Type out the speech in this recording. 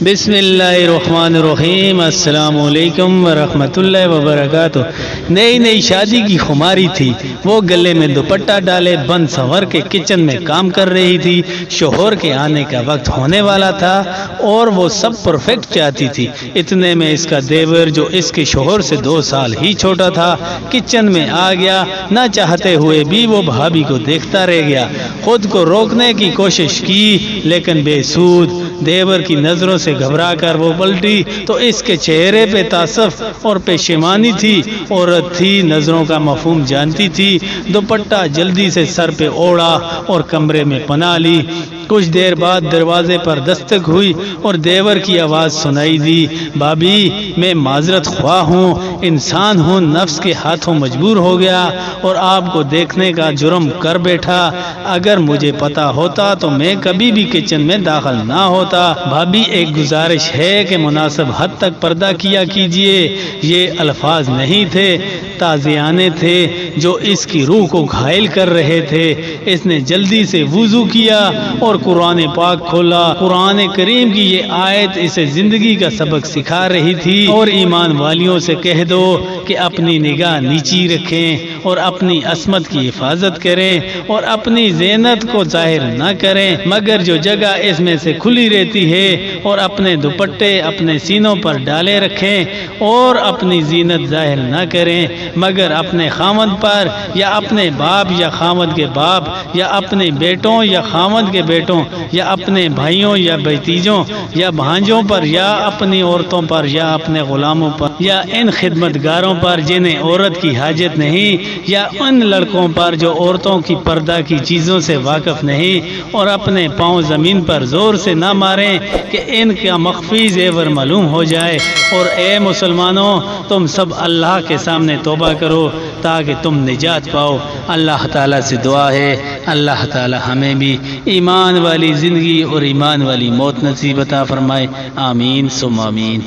بسم اللہ الرحمن الرحیم۔ السلام علیکم ورحمۃ اللہ وبرکاتہ۔ نئی نئی شادی کی خماری تھی، وہ گلے میں دوپٹہ ڈالے بند سنور کے کچن میں کام کر رہی تھی۔ شوہر کے آنے کا وقت ہونے والا تھا اور وہ سب پرفیکٹ چاہتی تھی۔ اتنے میں اس کا دیور جو اس کے شوہر سے 2 سال ہی چھوٹا تھا کچن میں آ گیا۔ نہ چاہتے ہوئے بھی وہ بھابھی کو دیکھتا رہ گیا، خود کو روکنے کی کوشش کی لیکن بے سود۔ دیور کی نظروں سے گھبرا کر وہ پلٹی تو اس کے چہرے پہ تاسف اور پشیمانی تھی۔ عورت تھی، نظروں کا مفہوم جانتی تھی۔ دوپٹہ جلدی سے سر پہ اوڑھا اور کمرے میں پناہ لی۔ کچھ دیر بعد دروازے پر دستک ہوئی اور دیور کی آواز سنائی دی، بھابھی میں معذرت خواہ ہوں، انسان ہوں، نفس کے ہاتھوں مجبور ہو گیا اور آپ کو دیکھنے کا جرم کر بیٹھا۔ اگر مجھے پتا ہوتا تو میں کبھی بھی کچن میں داخل نہ ہوتا۔ بھابھی ایک گزارش ہے کہ مناسب حد تک پردہ کیا کیجئے۔ یہ الفاظ نہیں تھے، تعزیانے تھے جو اس کی روح کو گھائل کر رہے تھے۔ اس نے جلدی سے وضو کیا اور قرآن پاک کھولا۔ قرآن کریم کی یہ آیت اسے زندگی کا سبق سکھا رہی تھی، اور ایمان والیوں سے کہہ دو کہ اپنی نگاہ نیچی رکھیں اور اپنی عصمت کی حفاظت کریں اور اپنی زینت کو ظاہر نہ کریں مگر جو جگہ اس میں سے کھلی رہتی ہے، اور اپنے دوپٹے اپنے سینوں پر ڈالے رکھیں اور اپنی زینت ظاہر نہ کریں مگر اپنے خاوند پر یا اپنے باپ یا خاوند کے باپ یا اپنے بیٹوں یا خاوند کے بیٹوں یا اپنے بھائیوں یا بھتیجوں یا بھانجوں پر یا اپنی عورتوں پر یا اپنے غلاموں پر یا ان خدمتگاروں پر جنہیں عورت کی حاجت نہیں، یا ان لڑکوں پر جو عورتوں کی پردہ کی چیزوں سے واقف نہیں، اور اپنے پاؤں زمین پر زور سے نہ ماریں کہ ان کا مخفی زیور معلوم ہو جائے۔ اور اے مسلمانوں، تم سب اللہ کے سامنے توبہ کرو تاکہ تم نجات پاؤ۔ اللہ تعالیٰ سے دعا ہے اللہ تعالیٰ ہمیں بھی ایمان والی زندگی اور ایمان والی موت نصیب عطا فرمائے، آمین ثم آمین۔